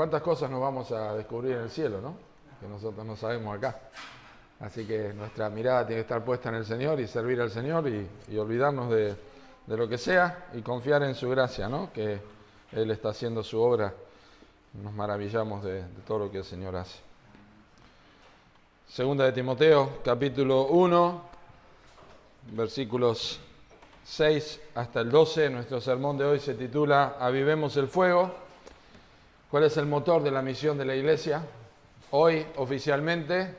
¿Cuántas cosas nos vamos a descubrir en el cielo, no? Que nosotros no sabemos acá. Así que nuestra mirada tiene que estar puesta en el Señor y servir al Señor y olvidarnos de lo que sea y confiar en su gracia, ¿no? Que Él está haciendo su obra. Nos maravillamos de todo lo que el Señor hace. Segunda de Timoteo, capítulo 1, versículos 6 hasta el 12. Nuestro sermón de hoy se titula Avivemos el fuego. ¿Cuál es el motor de la misión de la iglesia? Hoy, oficialmente,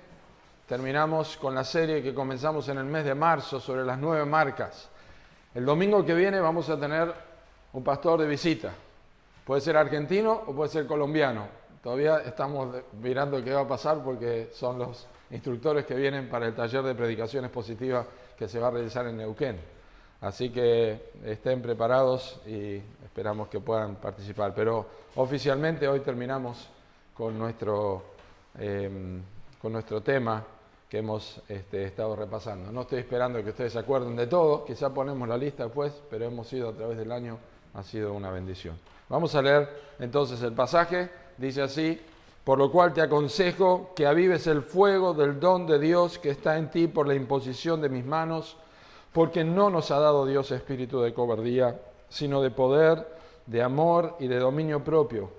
terminamos con la serie que comenzamos en el mes de marzo sobre las 9 marcas. El domingo que viene vamos a tener un pastor de visita. Puede ser argentino o puede ser colombiano. Todavía estamos mirando qué va a pasar porque son los instructores que vienen para el taller de predicaciones positivas que se va a realizar en Neuquén. Así que estén preparados y esperamos que puedan participar. Pero oficialmente hoy terminamos con nuestro tema que hemos estado repasando. No estoy esperando que ustedes se acuerden de todo, quizá ponemos la lista después, pero hemos ido a través del año, ha sido una bendición. Vamos a leer entonces el pasaje, dice así: por lo cual te aconsejo que avives el fuego del don de Dios que está en ti por la imposición de mis manos, porque no nos ha dado Dios espíritu de cobardía, sino de poder, de amor y de dominio propio.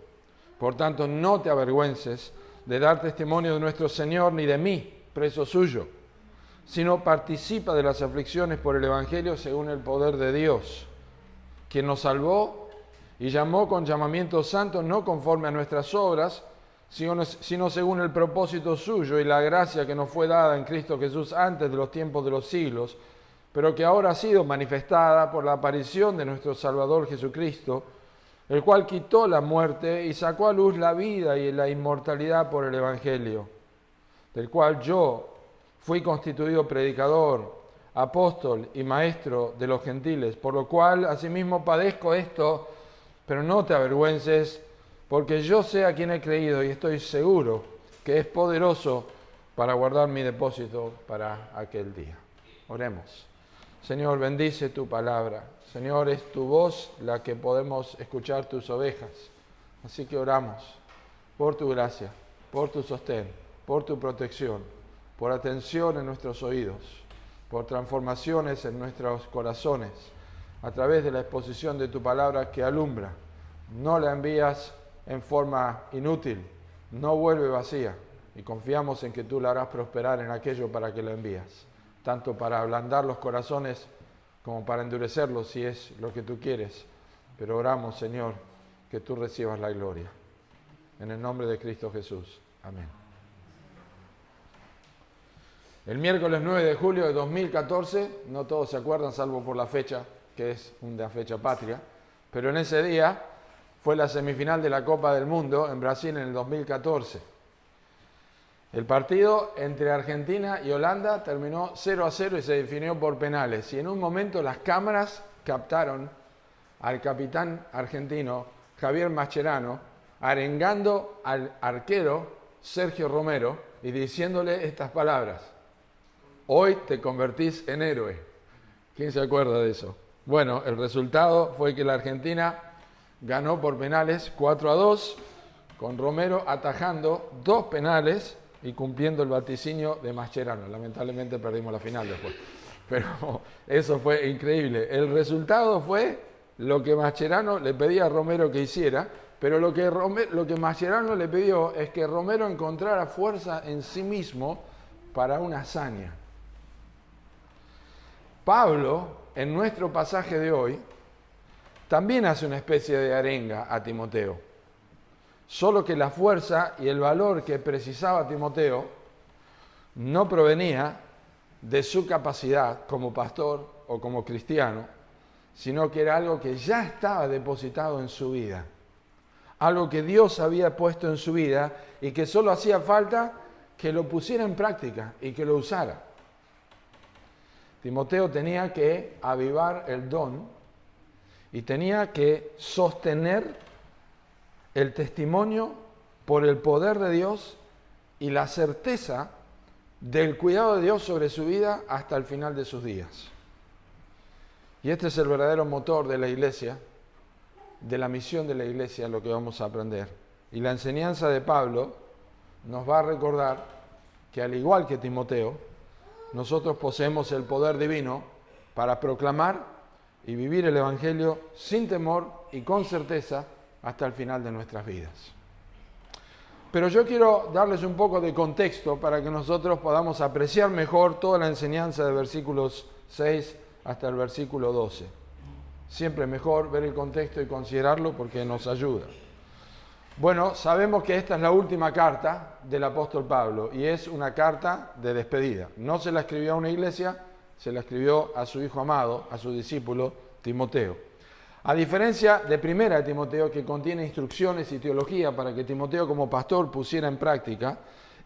Por tanto, no te avergüences de dar testimonio de nuestro Señor ni de mí, preso suyo, sino participa de las aflicciones por el Evangelio según el poder de Dios, quien nos salvó y llamó con llamamiento santo, no conforme a nuestras obras, sino según el propósito suyo y la gracia que nos fue dada en Cristo Jesús antes de los tiempos de los siglos, pero que ahora ha sido manifestada por la aparición de nuestro Salvador Jesucristo, el cual quitó la muerte y sacó a luz la vida y la inmortalidad por el Evangelio, del cual yo fui constituido predicador, apóstol y maestro de los gentiles, por lo cual asimismo padezco esto, pero no te avergüences, porque yo sé a quién he creído y estoy seguro que es poderoso para guardar mi depósito para aquel día. Oremos. Señor, bendice tu palabra. Señor, es tu voz la que podemos escuchar tus ovejas. Así que oramos por tu gracia, por tu sostén, por tu protección, por atención en nuestros oídos, por transformaciones en nuestros corazones, a través de la exposición de tu palabra que alumbra. No la envías en forma inútil, no vuelve vacía, y confiamos en que tú la harás prosperar en aquello para que la envías, tanto para ablandar los corazones como para endurecerlos si es lo que tú quieres. Pero oramos, Señor, que tú recibas la gloria. En el nombre de Cristo Jesús. Amén. El miércoles 9 de julio de 2014, no todos se acuerdan salvo por la fecha, que es una fecha patria, pero en ese día fue la semifinal de la Copa del Mundo en Brasil en el 2014. El partido entre Argentina y Holanda terminó 0-0 y se definió por penales. Y en un momento las cámaras captaron al capitán argentino Javier Mascherano arengando al arquero Sergio Romero y diciéndole estas palabras: hoy te convertís en héroe. ¿Quién se acuerda de eso? Bueno, el resultado fue que la Argentina ganó por penales 4-2, con Romero atajando 2 penales y cumpliendo el vaticinio de Mascherano. Lamentablemente perdimos la final después, pero eso fue increíble. El resultado fue lo que Mascherano le pedía a Romero que hiciera, pero lo que Mascherano le pidió es que Romero encontrara fuerza en sí mismo para una hazaña. Pablo, en nuestro pasaje de hoy, también hace una especie de arenga a Timoteo, solo que la fuerza y el valor que precisaba Timoteo no provenía de su capacidad como pastor o como cristiano, sino que era algo que ya estaba depositado en su vida, algo que Dios había puesto en su vida y que solo hacía falta que lo pusiera en práctica y que lo usara. Timoteo tenía que avivar el don y tenía que sostener el testimonio por el poder de Dios y la certeza del cuidado de Dios sobre su vida hasta el final de sus días. Y este es el verdadero motor de la iglesia, de la misión de la iglesia, lo que vamos a aprender. y la enseñanza de Pablo nos va a recordar que al igual que Timoteo, nosotros poseemos el poder divino para proclamar y vivir el Evangelio sin temor y con certeza hasta el final de nuestras vidas. Pero yo quiero darles un poco de contexto para que nosotros podamos apreciar mejor toda la enseñanza de versículos 6 hasta el versículo 12. Siempre mejor ver el contexto y considerarlo porque nos ayuda. Bueno, sabemos que esta es la última carta del apóstol Pablo y es una carta de despedida. No se la escribió a una iglesia, se la escribió a su hijo amado, a su discípulo Timoteo. A diferencia de primera de Timoteo, que contiene instrucciones y teología para que Timoteo como pastor pusiera en práctica,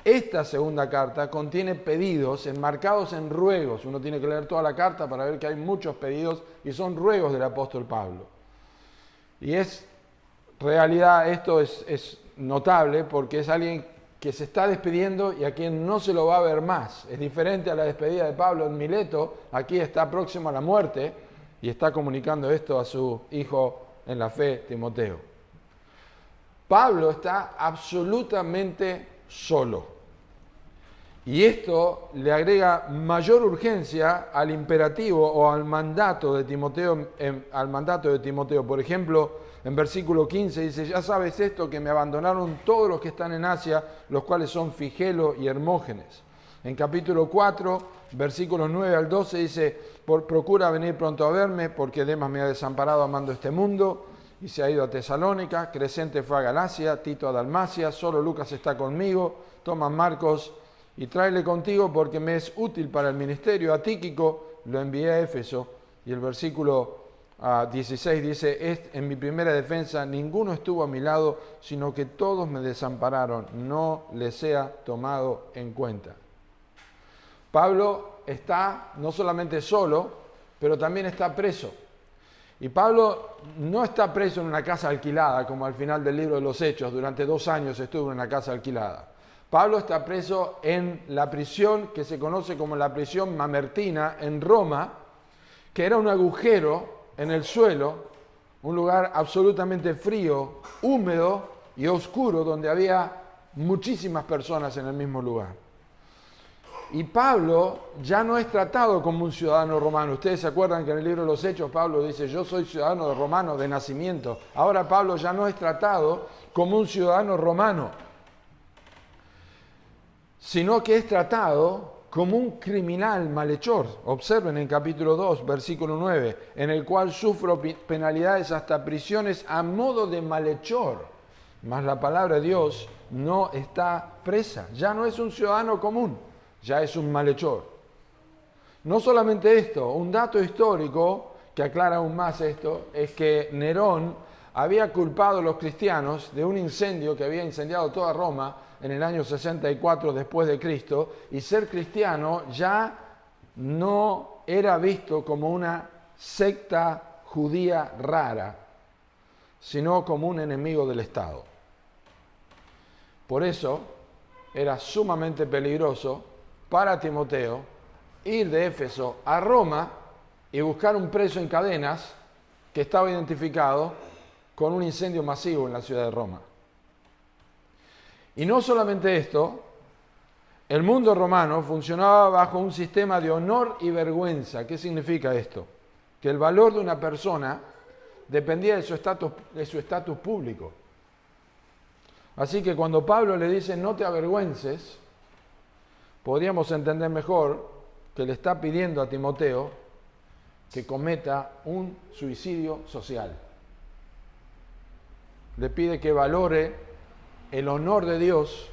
esta segunda carta contiene pedidos enmarcados en ruegos. Uno tiene que leer toda la carta para ver que hay muchos pedidos y son ruegos del apóstol Pablo. Y realidad esto es notable porque es alguien que se está despidiendo y a quien no se lo va a ver más. Es diferente a la despedida de Pablo en Mileto, aquí está próximo a la muerte y está comunicando esto a su hijo en la fe, Timoteo. Pablo está absolutamente solo. Y esto le agrega mayor urgencia al imperativo o al mandato de Timoteo. Por ejemplo, en versículo 15 dice, ya sabes esto, que me abandonaron todos los que están en Asia, los cuales son Figelo y Hermógenes. En capítulo 4, versículos 9 al 12 dice, procura venir pronto a verme, porque Demas me ha desamparado amando este mundo, y se ha ido a Tesalónica, Crescente fue a Galacia, Tito a Dalmacia, solo Lucas está conmigo, toma Marcos y tráele contigo porque me es útil para el ministerio. A Tíquico lo envié a Éfeso, y el versículo 16 dice, en mi primera defensa ninguno estuvo a mi lado, sino que todos me desampararon, no les sea tomado en cuenta. Pablo está no solamente solo, pero también está preso. Y Pablo no está preso en una casa alquilada, como al final del libro de los Hechos, durante 2 años estuvo en una casa alquilada. Pablo está preso en la prisión que se conoce como la prisión mamertina en Roma, que era un agujero en el suelo, un lugar absolutamente frío, húmedo y oscuro, donde había muchísimas personas en el mismo lugar. Y Pablo ya no es tratado como un ciudadano romano. Ustedes se acuerdan que en el libro de los Hechos Pablo dice, yo soy ciudadano romano de nacimiento. Ahora Pablo ya no es tratado como un ciudadano romano, sino que es tratado como un criminal malhechor. Observen en capítulo 2, versículo 9, en el cual sufro penalidades hasta prisiones a modo de malhechor. Mas la palabra de Dios no está presa. Ya no es un ciudadano común, ya es un malhechor. No solamente esto, un dato histórico que aclara aún más esto, es que Nerón había culpado a los cristianos de un incendio que había incendiado toda Roma en el año 64 después de Cristo, y ser cristiano ya no era visto como una secta judía rara, sino como un enemigo del Estado. Por eso era sumamente peligroso para Timoteo ir de Éfeso a Roma y buscar un preso en cadenas que estaba identificado con un incendio masivo en la ciudad de Roma. Y no solamente esto, el mundo romano funcionaba bajo un sistema de honor y vergüenza. ¿Qué significa esto? Que el valor de una persona dependía de su estatus público. Así que cuando Pablo le dice no te avergüences, podríamos entender mejor que le está pidiendo a Timoteo que cometa un suicidio social. Le pide que valore el honor de Dios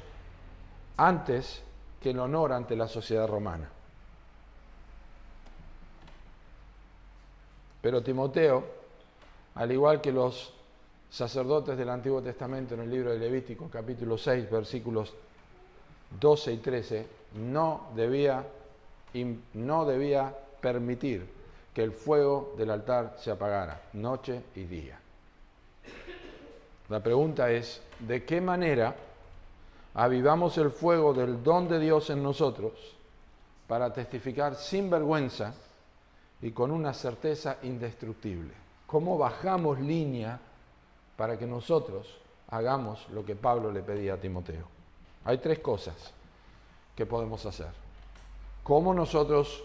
antes que el honor ante la sociedad romana. Pero Timoteo, al igual que los sacerdotes del Antiguo Testamento en el libro de Levítico, capítulo 6, versículos 12 y 13, no debía permitir que el fuego del altar se apagara noche y día. La pregunta es, ¿de qué manera avivamos el fuego del don de Dios en nosotros para testificar sin vergüenza y con una certeza indestructible? ¿Cómo bajamos línea para que nosotros hagamos lo que Pablo le pedía a Timoteo. Hay 3 cosas que podemos hacer. ¿Cómo nosotros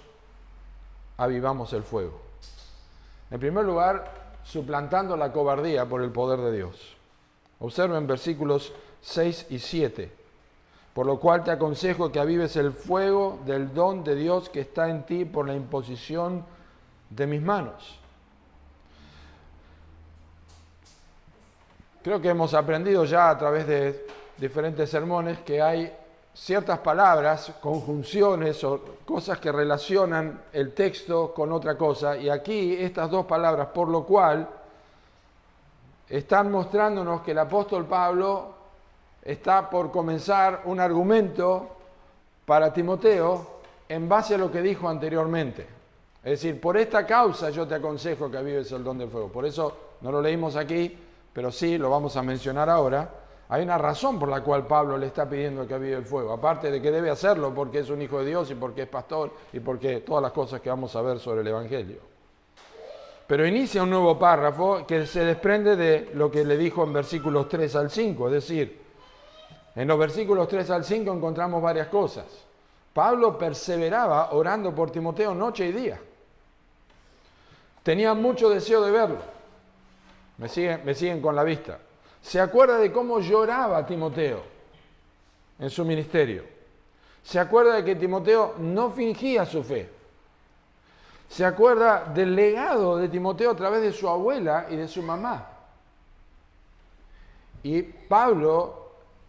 avivamos el fuego? En primer lugar, suplantando la cobardía por el poder de Dios. Observen versículos 6 y 7. Por lo cual te aconsejo que avives el fuego del don de Dios que está en ti por la imposición de mis manos. Creo que hemos aprendido ya a través de diferentes sermones que hay ciertas palabras, conjunciones o cosas que relacionan el texto con otra cosa. Y aquí estas 2 palabras, por lo cual, están mostrándonos que el apóstol Pablo está por comenzar un argumento para Timoteo en base a lo que dijo anteriormente. Es decir, por esta causa yo te aconsejo que avives el don del fuego. Por eso no lo leímos aquí, pero sí lo vamos a mencionar ahora. Hay una razón por la cual Pablo le está pidiendo que avive el fuego, aparte de que debe hacerlo porque es un hijo de Dios y porque es pastor y porque todas las cosas que vamos a ver sobre el Evangelio. Pero inicia un nuevo párrafo que se desprende de lo que le dijo en versículos 3 al 5, es decir, en los versículos 3 al 5 encontramos varias cosas. Pablo perseveraba orando por Timoteo noche y día. Tenía mucho deseo de verlo. Me siguen con la vista. Se acuerda de cómo lloraba Timoteo en su ministerio. Se acuerda de que Timoteo no fingía su fe. Se acuerda del legado de Timoteo a través de su abuela y de su mamá. Y Pablo,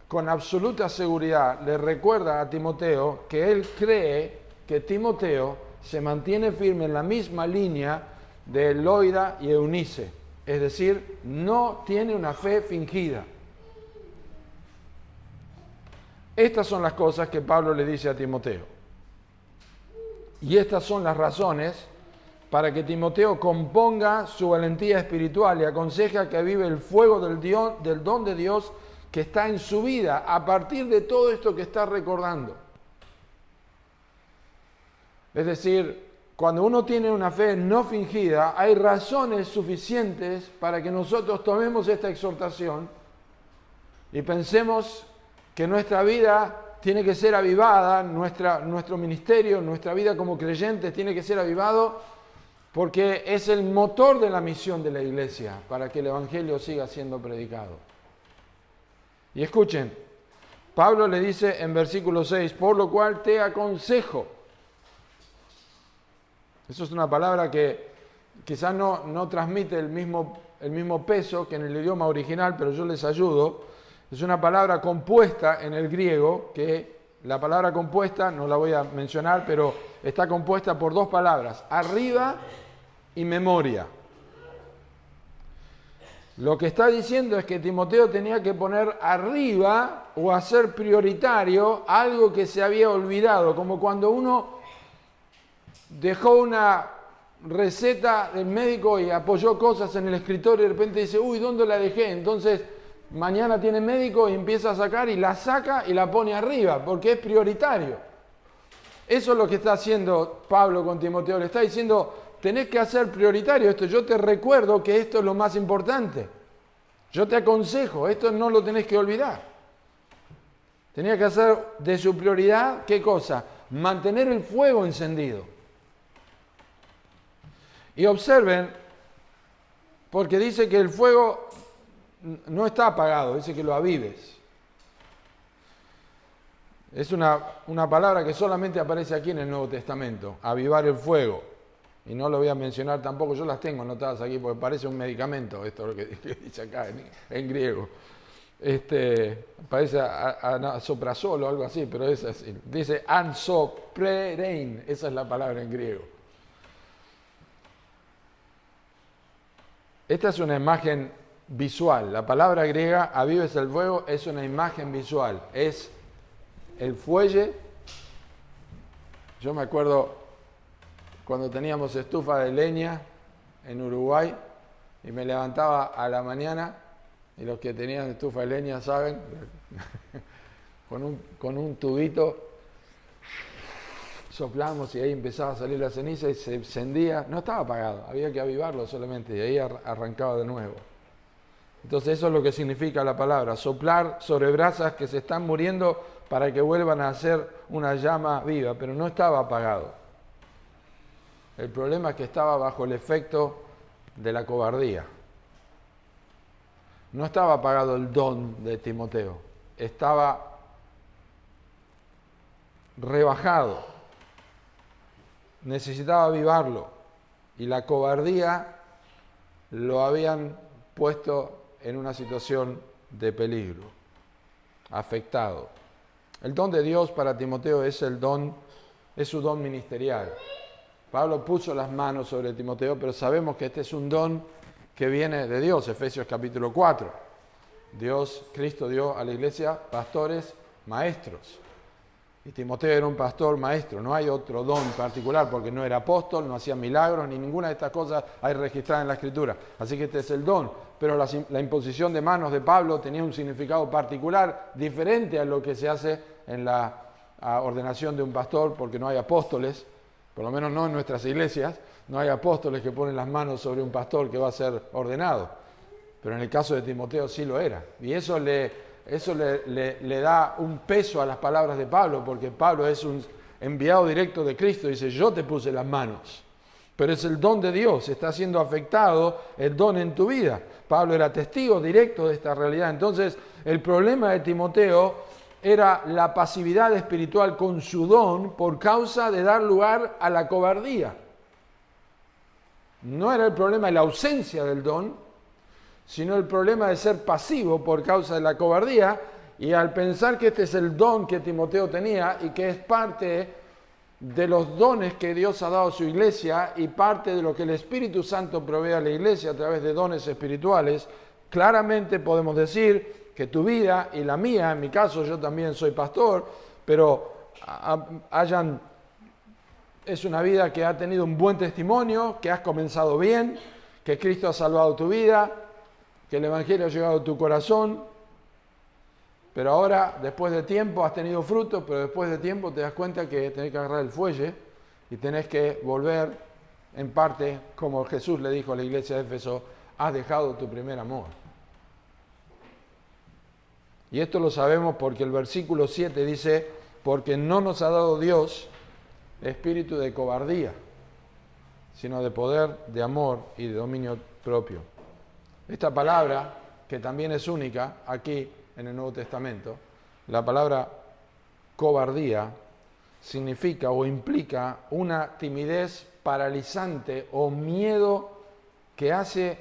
con absoluta seguridad, le recuerda a Timoteo que él cree que Timoteo se mantiene firme en la misma línea de Loida y Eunice. Es decir, no tiene una fe fingida. Estas son las cosas que Pablo le dice a Timoteo. Y estas son las razones para que Timoteo componga su valentía espiritual y aconseja que avive el fuego del don de Dios que está en su vida a partir de todo esto que está recordando. Es decir, cuando uno tiene una fe no fingida, hay razones suficientes para que nosotros tomemos esta exhortación y pensemos que nuestra vida tiene que ser avivada, nuestro ministerio, nuestra vida como creyentes tiene que ser avivado porque es el motor de la misión de la iglesia para que el Evangelio siga siendo predicado. Y escuchen, Pablo le dice en versículo 6, por lo cual te aconsejo. Eso es una palabra que quizás no transmite el mismo peso que en el idioma original, pero yo les ayudo. Es una palabra compuesta en el griego, que la palabra compuesta, no la voy a mencionar, pero está compuesta por 2 palabras, arriba y memoria. Lo que está diciendo es que Timoteo tenía que poner arriba o hacer prioritario algo que se había olvidado, como cuando uno dejó una receta del médico y apoyó cosas en el escritorio y de repente dice, uy, ¿dónde la dejé? Entonces, mañana tiene médico y empieza a sacar y la saca y la pone arriba, porque es prioritario. Eso es lo que está haciendo Pablo con Timoteo. Le está diciendo, tenés que hacer prioritario esto. Yo te recuerdo que esto es lo más importante. Yo te aconsejo, esto no lo tenés que olvidar. Tenía que hacer de su prioridad, ¿qué cosa? Mantener el fuego encendido. Y observen, porque dice que el fuego no está apagado, dice que lo avives. Es una palabra que solamente aparece aquí en el Nuevo Testamento, avivar el fuego. Y no lo voy a mencionar tampoco, yo las tengo anotadas aquí porque parece un medicamento, esto es lo que dice acá en griego. Parece anasoprazol o algo así, pero es así. Dice ansoprerein, esa es la palabra en griego. Esta es una imagen visual. La palabra griega, avives el fuego, es una imagen visual. Es el fuelle. Yo me acuerdo cuando teníamos estufa de leña en Uruguay y me levantaba a la mañana, y los que tenían estufa de leña saben, con un tubito soplamos y ahí empezaba a salir la ceniza y se encendía. No estaba apagado, había que avivarlo solamente y ahí arrancaba de nuevo. Entonces eso es lo que significa la palabra, soplar sobre brasas que se están muriendo para que vuelvan a hacer una llama viva, pero no estaba apagado. El problema es que estaba bajo el efecto de la cobardía. No estaba apagado el don de Timoteo, estaba rebajado, necesitaba avivarlo y la cobardía lo habían puesto en una situación de peligro, afectado. El don de Dios para Timoteo es su don ministerial. Pablo puso las manos sobre Timoteo, pero sabemos que este es un don que viene de Dios, Efesios capítulo 4. Cristo dio a la iglesia pastores maestros. Y Timoteo era un pastor maestro, no hay otro don particular porque no era apóstol, no hacía milagros, ni ninguna de estas cosas hay registradas en la Escritura. Así que este es el don, pero la imposición de manos de Pablo tenía un significado particular, diferente a lo que se hace en la ordenación de un pastor, porque no hay apóstoles, por lo menos no en nuestras iglesias, no hay apóstoles que ponen las manos sobre un pastor que va a ser ordenado. Pero en el caso de Timoteo sí lo era. Y eso le da un peso a las palabras de Pablo, porque Pablo es un enviado directo de Cristo, dice, yo te puse las manos, pero es el don de Dios, está siendo afectado el don en tu vida. Pablo era testigo directo de esta realidad. Entonces, el problema de Timoteo era la pasividad espiritual con su don por causa de dar lugar a la cobardía. No era el problema de la ausencia del don, sino el problema de ser pasivo por causa de la cobardía, y al pensar que este es el don que Timoteo tenía y que es parte de los dones que Dios ha dado a su iglesia y parte de lo que el Espíritu Santo provee a la iglesia a través de dones espirituales, claramente podemos decir que tu vida y la mía, en mi caso yo también soy pastor, pero es una vida que ha tenido un buen testimonio, que has comenzado bien, que Cristo ha salvado tu vida, que el Evangelio ha llegado a tu corazón, pero ahora, después de tiempo, has tenido fruto, pero después de tiempo te das cuenta que tenés que agarrar el fuelle y tenés que volver, en parte, como Jesús le dijo a la iglesia de Éfeso, has dejado tu primer amor. Y esto lo sabemos porque el versículo 7 dice, porque no nos ha dado Dios espíritu de cobardía, sino de poder, de amor y de dominio propio. Esta palabra, que también es única aquí en el Nuevo Testamento, la palabra cobardía significa o implica una timidez paralizante o miedo que hace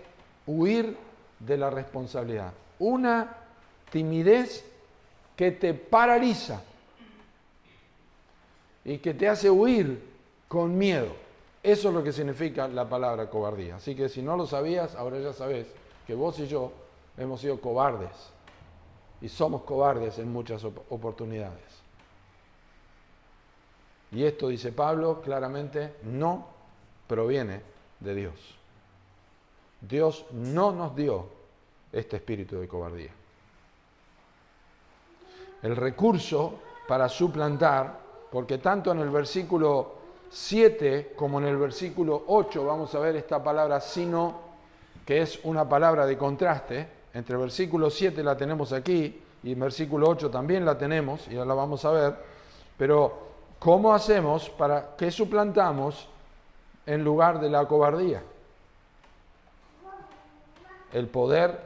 huir de la responsabilidad. Una timidez que te paraliza y que te hace huir con miedo. Eso es lo que significa la palabra cobardía. Así que si no lo sabías, ahora ya sabes que vos y yo hemos sido cobardes y somos cobardes en muchas oportunidades. Y esto, dice Pablo, claramente no proviene de Dios. Dios no nos dio este espíritu de cobardía. El recurso para suplantar, porque tanto en el versículo 7 como en el versículo 8 vamos a ver esta palabra sino, que es una palabra de contraste. Entre el versículo 7 la tenemos aquí y el versículo 8 también la tenemos y ya la vamos a ver. Pero, ¿cómo hacemos para que suplantamos en lugar de la cobardía? El poder,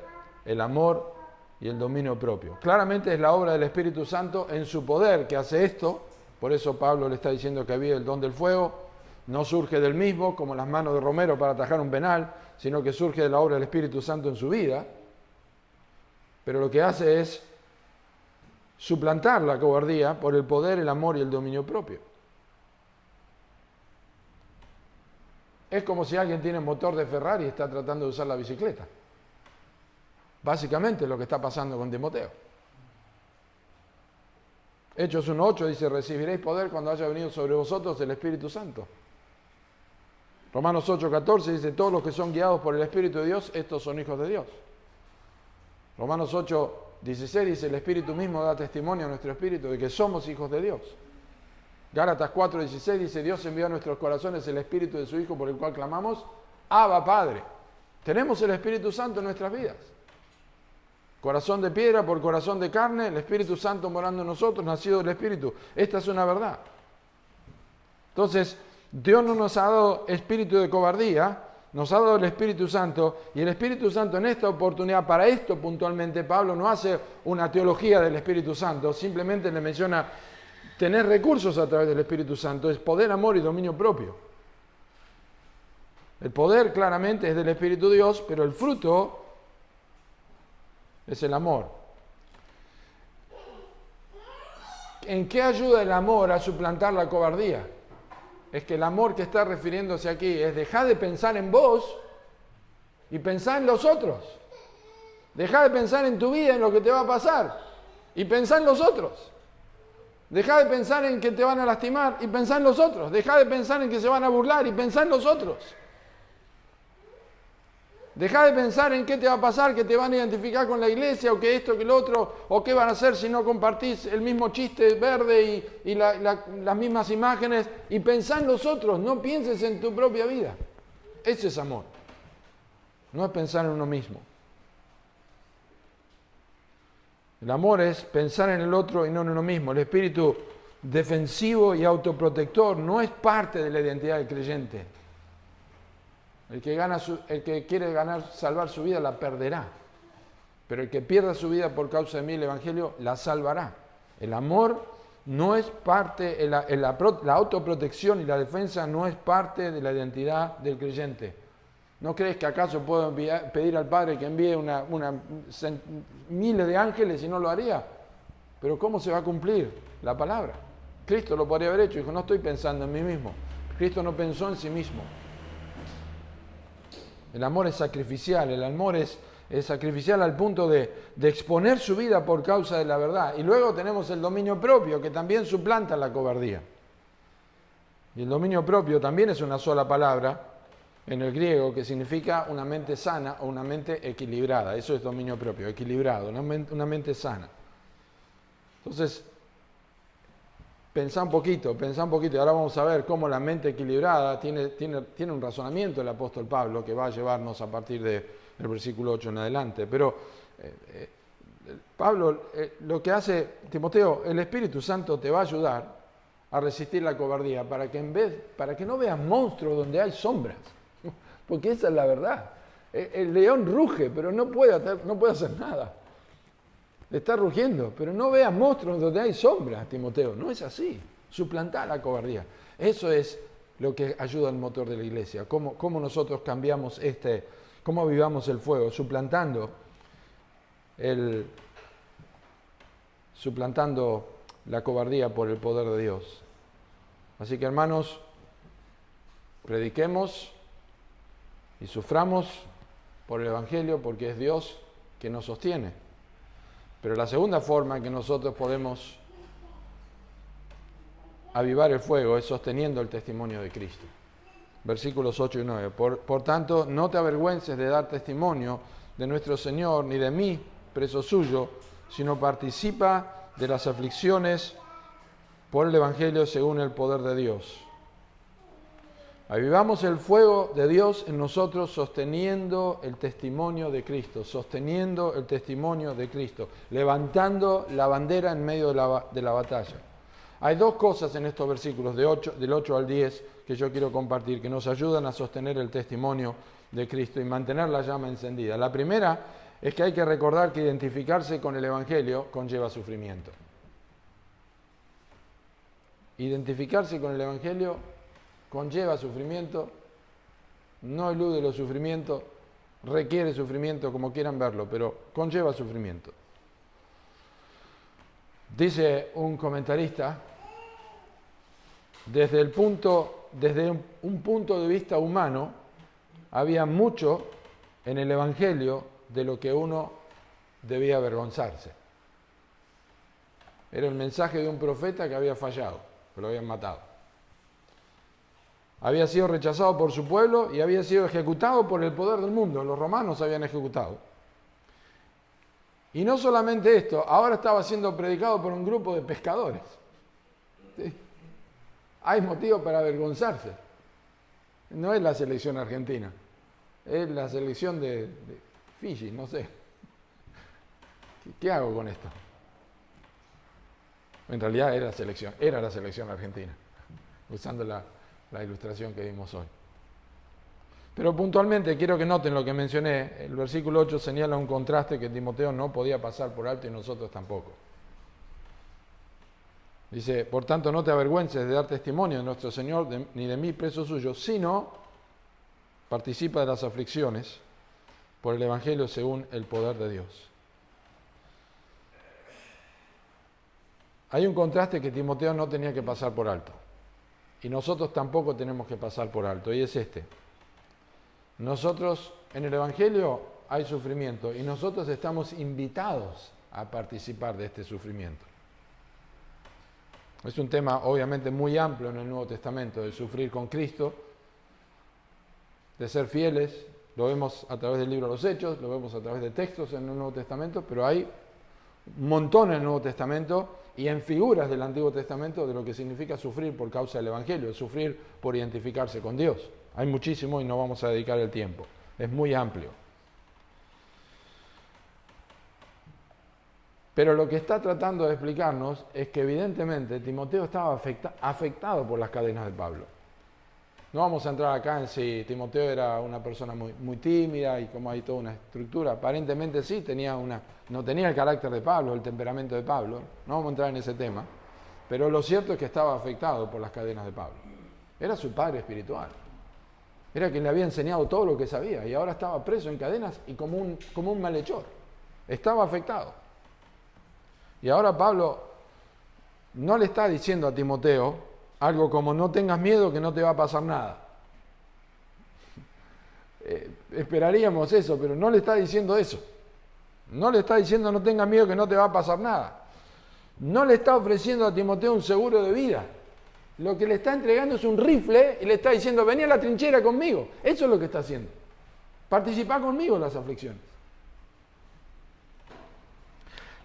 el amor y el dominio propio. Claramente es la obra del Espíritu Santo en su poder que hace esto. Por eso Pablo le está diciendo que había el don del fuego. No surge del mismo, como las manos de Romero para atajar un penal, sino que surge de la obra del Espíritu Santo en su vida. Pero lo que hace es suplantar la cobardía por el poder, el amor y el dominio propio. Es como si alguien tiene motor de Ferrari y está tratando de usar la bicicleta. Básicamente es lo que está pasando con Timoteo. Hechos 1:8 dice, recibiréis poder cuando haya venido sobre vosotros el Espíritu Santo. Romanos 8:14 dice, todos los que son guiados por el Espíritu de Dios, estos son hijos de Dios. Romanos 8:16 dice, el Espíritu mismo da testimonio a nuestro espíritu de que somos hijos de Dios. Gálatas 4:16 dice, Dios envió a nuestros corazones el Espíritu de su Hijo por el cual clamamos, Abba Padre. Tenemos el Espíritu Santo en nuestras vidas. Corazón de piedra por corazón de carne, el Espíritu Santo morando en nosotros, nacido del Espíritu. Esta es una verdad. Entonces, Dios no nos ha dado espíritu de cobardía, nos ha dado el Espíritu Santo, y el Espíritu Santo en esta oportunidad, para esto puntualmente, Pablo no hace una teología del Espíritu Santo, simplemente le menciona tener recursos a través del Espíritu Santo, es poder, amor y dominio propio. El poder claramente es del Espíritu de Dios, pero el fruto es el amor. ¿En qué ayuda el amor a suplantar la cobardía? Es que el amor que está refiriéndose aquí es dejar de pensar en vos y pensar en los otros. Dejar de pensar en tu vida, en lo que te va a pasar, y pensar en los otros. Dejar de pensar en que te van a lastimar y pensar en los otros. Dejar de pensar en que se van a burlar y pensar en los otros. Deja de pensar en qué te va a pasar, que te van a identificar con la iglesia, o que esto, que lo otro, o qué van a hacer si no compartís el mismo chiste verde y las mismas imágenes, y pensá en los otros, no pienses en tu propia vida. Ese es amor. No es pensar en uno mismo. El amor es pensar en el otro y no en uno mismo. El espíritu defensivo y autoprotector no es parte de la identidad del creyente. El que quiere salvar su vida la perderá. Pero el que pierda su vida por causa de mí, el Evangelio, la salvará. El amor no es parte, la autoprotección y la defensa no es parte de la identidad del creyente. ¿No crees que acaso puedo pedir al Padre que envíe miles de ángeles y no lo haría? Pero ¿cómo se va a cumplir la palabra? Cristo lo podría haber hecho. Dijo, no estoy pensando en mí mismo. Cristo no pensó en sí mismo. El amor es sacrificial, el amor es sacrificial al punto de exponer su vida por causa de la verdad. Y luego tenemos el dominio propio, que también suplanta la cobardía. Y el dominio propio también es una sola palabra en el griego que significa una mente sana o una mente equilibrada. Eso es dominio propio, equilibrado, una mente sana. Entonces, pensá un poquito, y ahora vamos a ver cómo la mente equilibrada tiene un razonamiento el apóstol Pablo que va a llevarnos a partir del versículo 8 en adelante. Pero Pablo, lo que hace, Timoteo, el Espíritu Santo te va a ayudar a resistir la cobardía para que no veas monstruos donde hay sombras, porque esa es la verdad. El león ruge, pero no puede hacer nada. Está rugiendo, pero no veas monstruos donde hay sombras, Timoteo. No es así. Suplantar la cobardía. Eso es lo que ayuda al motor de la iglesia. Cómo nosotros cambiamos cómo avivamos el fuego, suplantando la cobardía por el poder de Dios. Así que, hermanos, prediquemos y suframos por el Evangelio, porque es Dios que nos sostiene. Pero la segunda forma en que nosotros podemos avivar el fuego es sosteniendo el testimonio de Cristo. Versículos 8 y 9. Por tanto, no te avergüences de dar testimonio de nuestro Señor, ni de mí, preso suyo, sino participa de las aflicciones por el Evangelio según el poder de Dios. Avivamos el fuego de Dios en nosotros sosteniendo el testimonio de Cristo, levantando la bandera en medio de la batalla. Hay dos cosas en estos versículos del 8 al 10 que yo quiero compartir, que nos ayudan a sostener el testimonio de Cristo y mantener la llama encendida. La primera es que hay que recordar que identificarse con el Evangelio conlleva sufrimiento. Identificarse con el Evangelio conlleva sufrimiento, no elude los sufrimientos, requiere sufrimiento, como quieran verlo, pero conlleva sufrimiento. Dice un comentarista, desde un punto de vista humano, había mucho en el Evangelio de lo que uno debía avergonzarse. Era el mensaje de un profeta que había fallado, que lo habían matado. Había sido rechazado por su pueblo y había sido ejecutado por el poder del mundo. Los romanos habían ejecutado. Y no solamente esto, ahora estaba siendo predicado por un grupo de pescadores. ¿Sí? Hay motivo para avergonzarse. No es la selección argentina, es la selección de Fiji, no sé. ¿Qué hago con esto? En realidad era la selección argentina, usando la ilustración que vimos hoy. Pero puntualmente quiero que noten lo que mencioné. El versículo 8 señala un contraste que Timoteo no podía pasar por alto y nosotros tampoco. Dice, por tanto, no te avergüences de dar testimonio de nuestro Señor, ni de mí, preso suyo, sino participa de las aflicciones por el Evangelio según el poder de Dios. Hay un contraste que Timoteo no tenía que pasar por alto. Y nosotros tampoco tenemos que pasar por alto, y es este. Nosotros, en el Evangelio hay sufrimiento, y nosotros estamos invitados a participar de este sufrimiento. Es un tema obviamente muy amplio en el Nuevo Testamento, de sufrir con Cristo, de ser fieles. Lo vemos a través del libro de los Hechos, lo vemos a través de textos en el Nuevo Testamento, pero hay un montón en el Nuevo Testamento y en figuras del Antiguo Testamento de lo que significa sufrir por causa del Evangelio, sufrir por identificarse con Dios. Hay muchísimo y no vamos a dedicar el tiempo. Es muy amplio. Pero lo que está tratando de explicarnos es que evidentemente Timoteo estaba afectado por las cadenas de Pablo. No vamos a entrar acá en si Timoteo era una persona muy tímida y cómo hay toda una estructura. Aparentemente sí, no tenía el carácter de Pablo, el temperamento de Pablo. No vamos a entrar en ese tema. Pero lo cierto es que estaba afectado por las cadenas de Pablo. Era su padre espiritual. Era quien le había enseñado todo lo que sabía y ahora estaba preso en cadenas y como un malhechor. Estaba afectado. Y ahora Pablo no le está diciendo a Timoteo algo como no tengas miedo que no te va a pasar nada. Esperaríamos eso, pero no le está diciendo eso. No le está diciendo no tengas miedo que no te va a pasar nada. No le está ofreciendo a Timoteo un seguro de vida. Lo que le está entregando es un rifle y le está diciendo vení a la trinchera conmigo. Eso es lo que está haciendo. Participá conmigo en las aflicciones.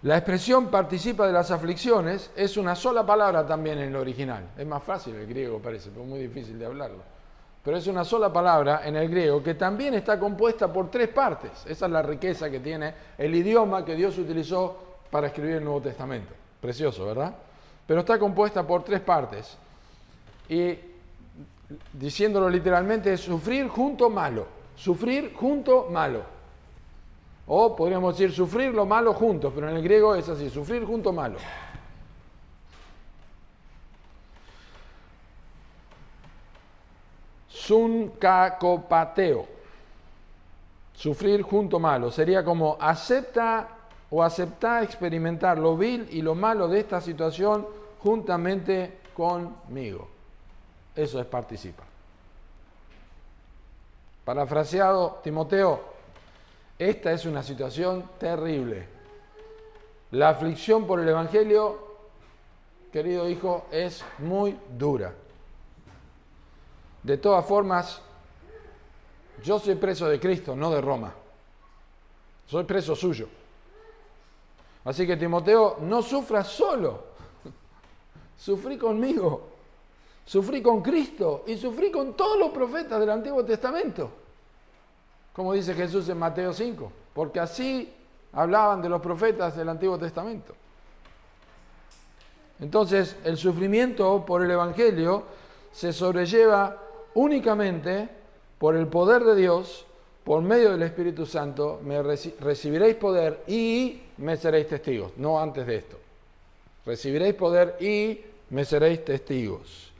La expresión participa de las aflicciones es una sola palabra también en el original. Es más fácil el griego parece, pero muy difícil de hablarlo. Pero es una sola palabra en el griego que también está compuesta por tres partes. Esa es la riqueza que tiene el idioma que Dios utilizó para escribir el Nuevo Testamento. Precioso, ¿verdad? Pero está compuesta por tres partes. Y diciéndolo literalmente es sufrir junto malo. Sufrir junto malo. O podríamos decir sufrir lo malo juntos, pero en el griego es así, sufrir junto malo. Sunkakopateo. Sufrir junto malo. Sería como acepta experimentar lo vil y lo malo de esta situación juntamente conmigo. Eso es participa. Parafraseado, Timoteo, esta es una situación terrible. La aflicción por el Evangelio, querido hijo, es muy dura. De todas formas, yo soy preso de Cristo, no de Roma. Soy preso suyo. Así que Timoteo, no sufras solo. Sufrí conmigo. Sufrí con Cristo y sufrí con todos los profetas del Antiguo Testamento. Como dice Jesús en Mateo 5, porque así hablaban de los profetas del Antiguo Testamento. Entonces, el sufrimiento por el Evangelio se sobrelleva únicamente por el poder de Dios, por medio del Espíritu Santo, recibiréis poder y me seréis testigos, no antes de esto. Recibiréis poder y me seréis testigos.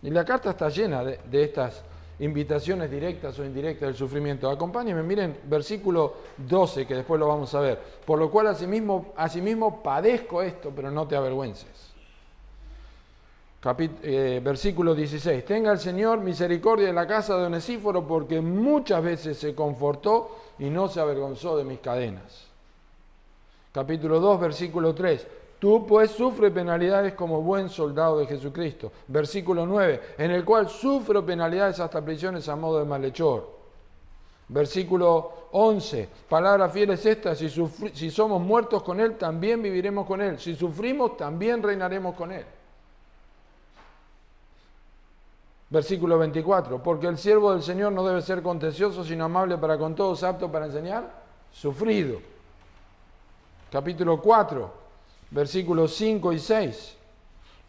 Y la carta está llena de estas invitaciones directas o indirectas del sufrimiento. Acompáñenme, miren, versículo 12, que después lo vamos a ver. Por lo cual asimismo padezco esto, pero no te avergüences. Versículo 16. Tenga el Señor misericordia de la casa de Onesíforo, porque muchas veces se confortó y no se avergonzó de mis cadenas. Capítulo 2, versículo 3. Tú pues sufre penalidades como buen soldado de Jesucristo. Versículo 9, en el cual sufro penalidades hasta prisiones a modo de malhechor. Versículo 11, palabra fiel es esta, si somos muertos con Él, también viviremos con Él. Si sufrimos, también reinaremos con Él. Versículo 24, porque el siervo del Señor no debe ser contencioso, sino amable para con todos, apto para enseñar, sufrido. capítulo 4, versículos 5 y 6.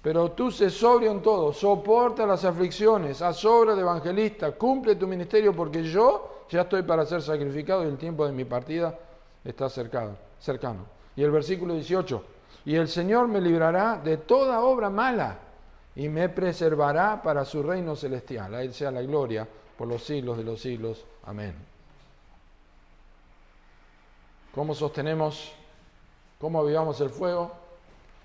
Pero tú sé sobrio en todo, soporta las aflicciones, haz obra de evangelista, cumple tu ministerio, porque yo ya estoy para ser sacrificado y el tiempo de mi partida está cercano. Y el versículo 18, y el Señor me librará de toda obra mala y me preservará para su reino celestial. A Él sea la gloria por los siglos de los siglos. Amén. ¿Cómo sostenemos, cómo avivamos el fuego?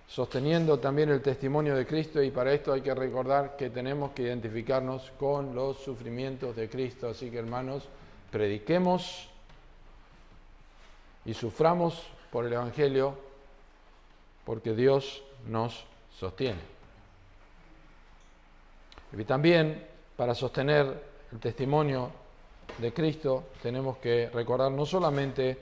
Sosteniendo también el testimonio de Cristo, y para esto hay que recordar que tenemos que identificarnos con los sufrimientos de Cristo. Así que, hermanos, prediquemos y suframos por el Evangelio, porque Dios nos sostiene. Y también, para sostener el testimonio de Cristo, tenemos que recordar no solamente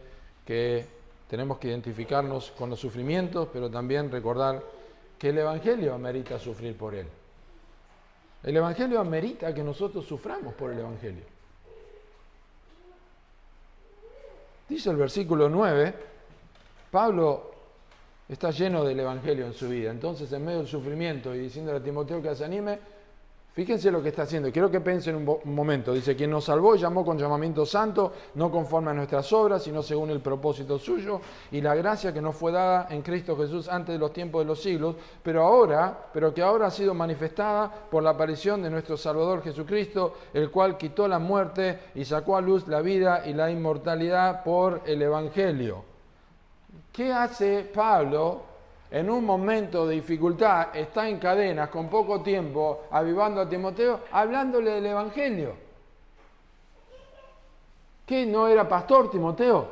que tenemos que identificarnos con los sufrimientos, pero también recordar que el Evangelio amerita sufrir por él. El Evangelio amerita que nosotros suframos por el Evangelio. Dice el versículo 9, Pablo está lleno del Evangelio en su vida. Entonces, en medio del sufrimiento y diciéndole a Timoteo que se anime, fíjense lo que está haciendo. Quiero que piensen un momento. Dice, quien nos salvó y llamó con llamamiento santo, no conforme a nuestras obras, sino según el propósito suyo, y la gracia que nos fue dada en Cristo Jesús antes de los tiempos de los siglos, pero que ahora ha sido manifestada por la aparición de nuestro Salvador Jesucristo, el cual quitó la muerte y sacó a luz la vida y la inmortalidad por el Evangelio. ¿Qué hace Pablo? En un momento de dificultad, está en cadenas, con poco tiempo, avivando a Timoteo, hablándole del Evangelio. ¿Qué no era pastor Timoteo?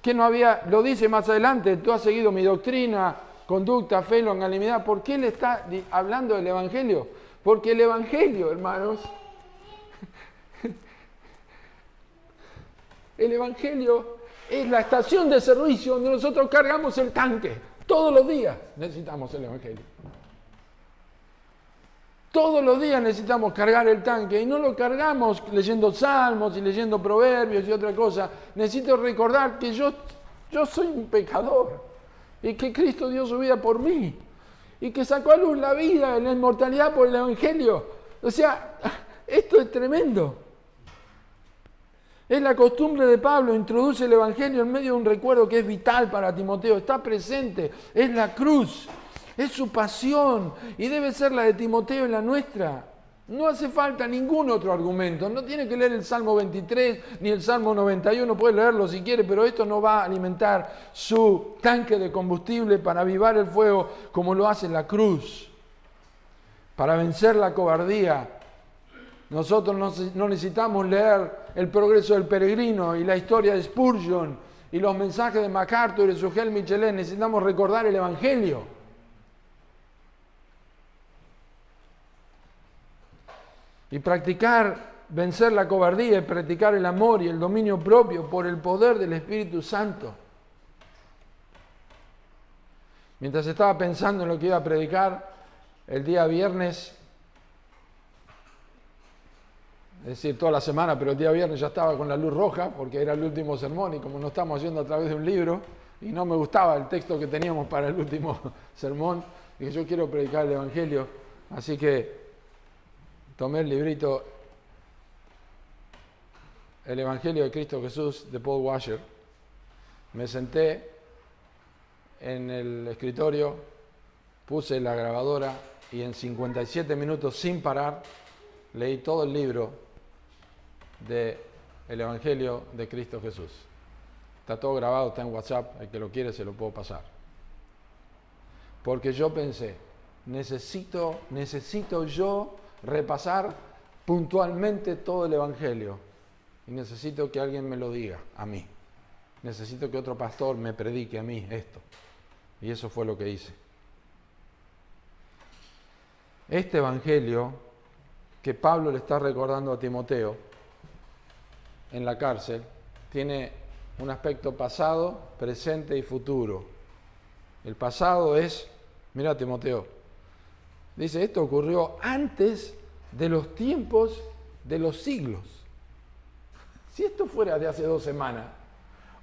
¿Qué no había? Lo dice más adelante, tú has seguido mi doctrina, conducta, fe, longanimidad. ¿Por qué le está hablando del Evangelio? Porque el Evangelio, hermanos, el Evangelio es la estación de servicio donde nosotros cargamos el tanque. Todos los días necesitamos el Evangelio. Todos los días necesitamos cargar el tanque, y no lo cargamos leyendo salmos y leyendo proverbios y otra cosa. Necesito recordar que yo soy un pecador y que Cristo dio su vida por mí y que sacó a luz la vida y la inmortalidad por el Evangelio. O sea, esto es tremendo. Es la costumbre de Pablo, introduce el Evangelio en medio de un recuerdo que es vital para Timoteo, está presente, es la cruz, es su pasión, y debe ser la de Timoteo y la nuestra. No hace falta ningún otro argumento, no tiene que leer el Salmo 23 ni el Salmo 91, puede leerlo si quiere, pero esto no va a alimentar su tanque de combustible para avivar el fuego como lo hace la cruz, para vencer la cobardía. Nosotros no necesitamos leer El progreso del peregrino y la historia de Spurgeon y los mensajes de MacArthur y de Sugel Michelin. Necesitamos recordar el Evangelio. Y practicar, vencer la cobardía y practicar el amor y el dominio propio por el poder del Espíritu Santo. Mientras estaba pensando en lo que iba a predicar el día viernes, es decir, toda la semana, pero el día viernes ya estaba con la luz roja porque era el último sermón, y como no estamos yendo a través de un libro y no me gustaba el texto que teníamos para el último sermón, dije, yo quiero predicar el Evangelio, así que tomé el librito El Evangelio de Cristo Jesús de Paul Washer, me senté en el escritorio, puse la grabadora y en 57 minutos sin parar leí todo el libro del Evangelio de Cristo Jesús. Está todo grabado, está en WhatsApp, el que lo quiere se lo puedo pasar. Porque yo pensé, necesito yo repasar puntualmente todo el Evangelio, y necesito que alguien me lo diga a mí. Necesito que otro pastor me predique a mí esto. Y eso fue lo que hice. Este Evangelio que Pablo le está recordando a Timoteo en la cárcel tiene un aspecto pasado, presente y futuro. El pasado es, mira Timoteo, dice, esto ocurrió antes de los tiempos de los siglos. Si esto fuera de hace 2 semanas,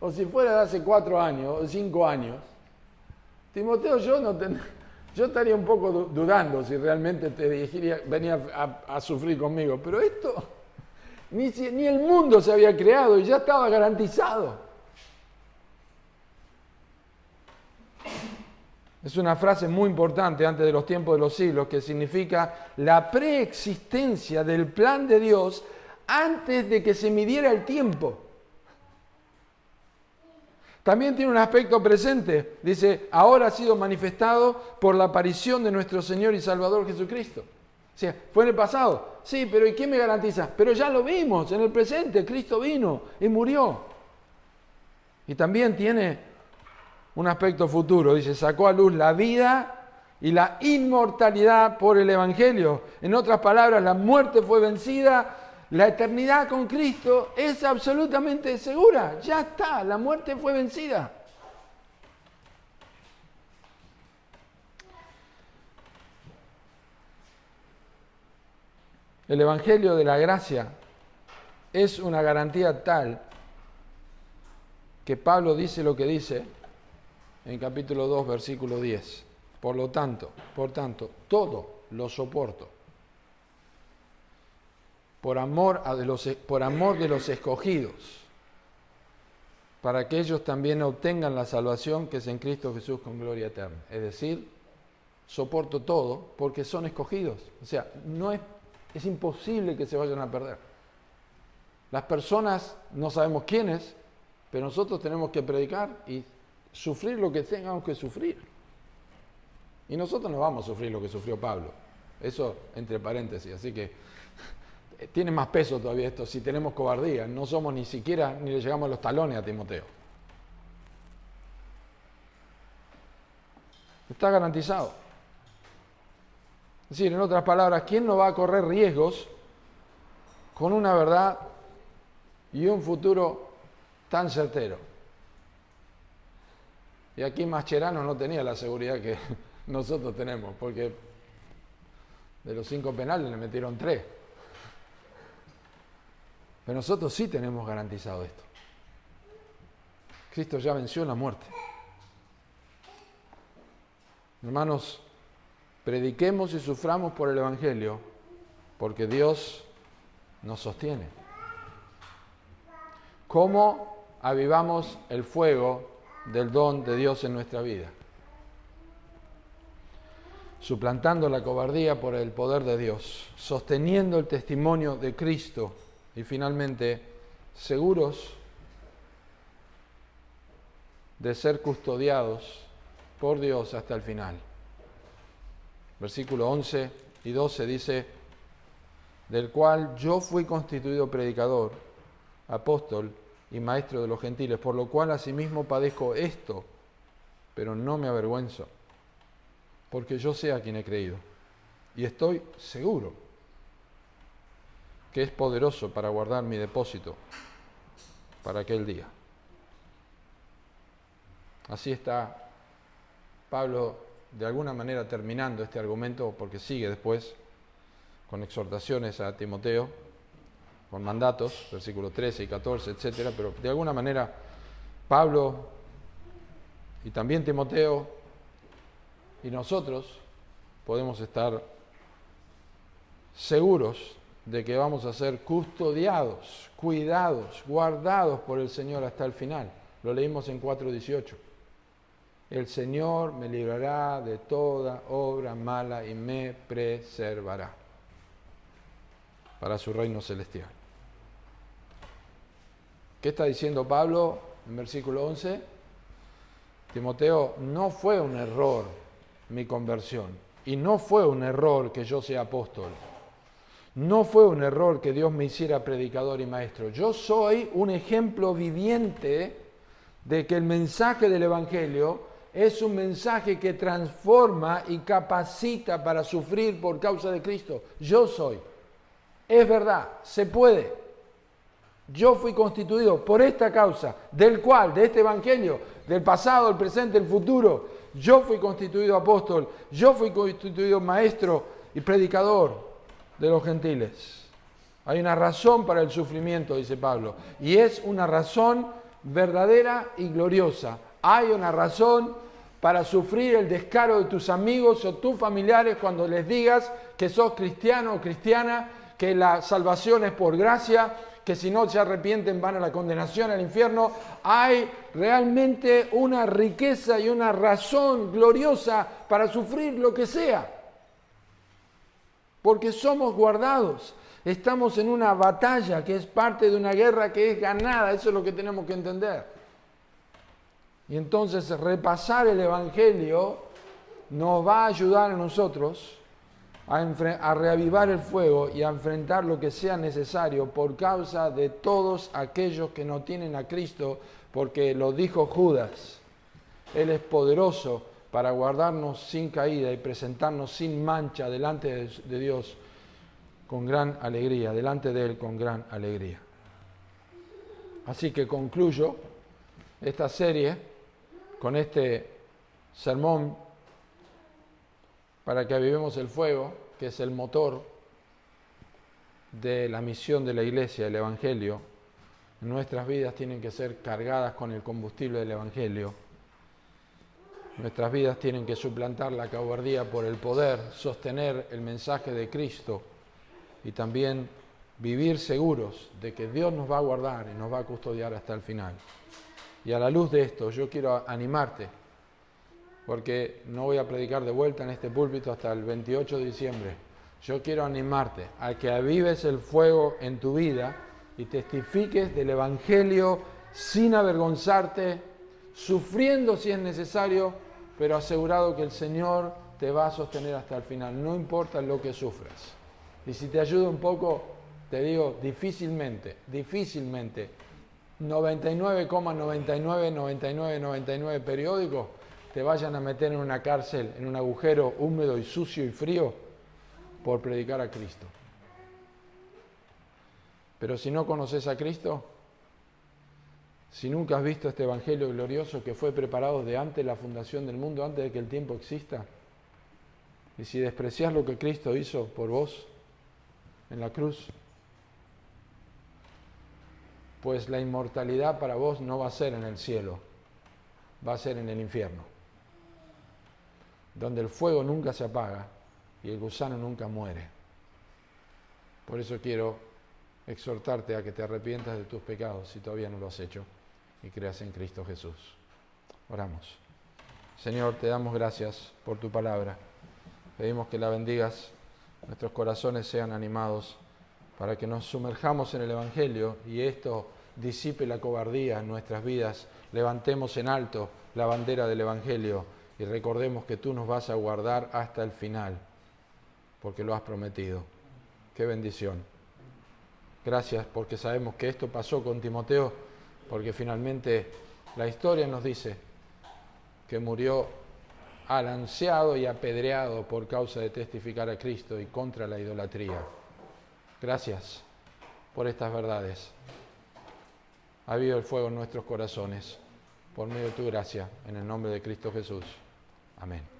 o si fuera de hace 4 años o 5 años, Timoteo, yo estaría un poco dudando si realmente te venía a sufrir conmigo, pero esto ni el mundo se había creado y ya estaba garantizado. Es una frase muy importante antes de los tiempos de los siglos que significa la preexistencia del plan de Dios antes de que se midiera el tiempo. También tiene un aspecto presente. Dice, ahora ha sido manifestado por la aparición de nuestro Señor y Salvador Jesucristo. O sea, fue en el pasado. Sí, pero ¿y qué me garantiza? Pero ya lo vimos en el presente. Cristo vino y murió. Y también tiene un aspecto futuro. Dice, sacó a luz la vida y la inmortalidad por el Evangelio. En otras palabras, la muerte fue vencida. La eternidad con Cristo es absolutamente segura. Ya está, la muerte fue vencida. El Evangelio de la gracia es una garantía tal que Pablo dice lo que dice en capítulo 2, versículo 10. Por tanto, todo lo soporto por amor de los escogidos, para que ellos también obtengan la salvación que es en Cristo Jesús con gloria eterna. Es decir, soporto todo porque son escogidos. O sea, es imposible que se vayan a perder. Las personas no sabemos quiénes, pero nosotros tenemos que predicar y sufrir lo que tengamos que sufrir. Y nosotros no vamos a sufrir lo que sufrió Pablo. Eso entre paréntesis. Así que tiene más peso todavía esto si tenemos cobardía. No somos ni le llegamos a los talones a Timoteo. Está garantizado. Es decir, en otras palabras, ¿quién no va a correr riesgos con una verdad y un futuro tan certero? Y aquí Mascherano no tenía la seguridad que nosotros tenemos, porque de los 5 penales le metieron 3. Pero nosotros sí tenemos garantizado esto. Cristo ya venció la muerte. Hermanos, prediquemos y suframos por el Evangelio, porque Dios nos sostiene. ¿Cómo avivamos el fuego del don de Dios en nuestra vida? Suplantando la cobardía por el poder de Dios, sosteniendo el testimonio de Cristo y finalmente seguros de ser custodiados por Dios hasta el final. Versículo 11 y 12 dice, del cual yo fui constituido predicador, apóstol y maestro de los gentiles, por lo cual asimismo padezco esto, pero no me avergüenzo, porque yo sé a quien he creído, y estoy seguro que es poderoso para guardar mi depósito para aquel día. Así está Pablo de alguna manera terminando este argumento, porque sigue después con exhortaciones a Timoteo, con mandatos, versículos 13 y 14, etc. Pero de alguna manera Pablo y también Timoteo y nosotros podemos estar seguros de que vamos a ser custodiados, cuidados, guardados por el Señor hasta el final. Lo leímos en 4:18. El Señor me librará de toda obra mala y me preservará para su reino celestial. ¿Qué está diciendo Pablo en versículo 11? Timoteo, no fue un error mi conversión y no fue un error que yo sea apóstol. No fue un error que Dios me hiciera predicador y maestro. Yo soy un ejemplo viviente de que el mensaje del Evangelio es un mensaje que transforma y capacita para sufrir por causa de Cristo. Yo soy. Es verdad, se puede. Yo fui constituido por esta causa, del cual, de este Evangelio, del pasado, el presente, el futuro. Yo fui constituido apóstol, yo fui constituido maestro y predicador de los gentiles. Hay una razón para el sufrimiento, dice Pablo, y es una razón verdadera y gloriosa. Hay una razón para sufrir el descaro de tus amigos o tus familiares cuando les digas que sos cristiano o cristiana, que la salvación es por gracia, que si no se arrepienten van a la condenación, al infierno. Hay realmente una riqueza y una razón gloriosa para sufrir lo que sea. Porque somos guardados. Estamos en una batalla que es parte de una guerra que es ganada. Eso es lo que tenemos que entender. Y entonces repasar el Evangelio nos va a ayudar a nosotros a reavivar el fuego y a enfrentar lo que sea necesario por causa de todos aquellos que no tienen a Cristo, porque lo dijo Judas. Él es poderoso para guardarnos sin caída y presentarnos sin mancha delante de Dios con gran alegría, delante de Él con gran alegría. Así que concluyo esta serie con este sermón para que avivemos el fuego, que es el motor de la misión de la iglesia, el Evangelio. Nuestras vidas tienen que ser cargadas con el combustible del Evangelio. Nuestras vidas tienen que suplantar la cobardía por el poder, sostener el mensaje de Cristo y también vivir seguros de que Dios nos va a guardar y nos va a custodiar hasta el final. Y a la luz de esto, yo quiero animarte, porque no voy a predicar de vuelta en este púlpito hasta el 28 de diciembre. Yo quiero animarte a que avives el fuego en tu vida y testifiques del Evangelio sin avergonzarte, sufriendo si es necesario, pero asegurado que el Señor te va a sostener hasta el final, no importa lo que sufras. Y si te ayuda un poco, te digo, difícilmente, 99,9999 periódicos te vayan a meter en una cárcel, en un agujero húmedo y sucio y frío por predicar a Cristo. Pero si no conoces a Cristo, si nunca has visto este Evangelio glorioso que fue preparado de antes de la fundación del mundo, antes de que el tiempo exista, y si desprecias lo que Cristo hizo por vos en la cruz, pues la inmortalidad para vos no va a ser en el cielo, va a ser en el infierno, donde el fuego nunca se apaga y el gusano nunca muere. Por eso quiero exhortarte a que te arrepientas de tus pecados si todavía no lo has hecho y creas en Cristo Jesús. Oramos. Señor, te damos gracias por tu palabra. Pedimos que la bendigas, nuestros corazones sean animados para que nos sumerjamos en el Evangelio y esto disipe la cobardía en nuestras vidas. Levantemos en alto la bandera del Evangelio y recordemos que tú nos vas a guardar hasta el final, porque lo has prometido. ¡Qué bendición! Gracias porque sabemos que esto pasó con Timoteo, porque finalmente la historia nos dice que murió alanceado y apedreado por causa de testificar a Cristo y contra la idolatría. Gracias por estas verdades. Ha habido el fuego en nuestros corazones por medio de tu gracia, en el nombre de Cristo Jesús. Amén.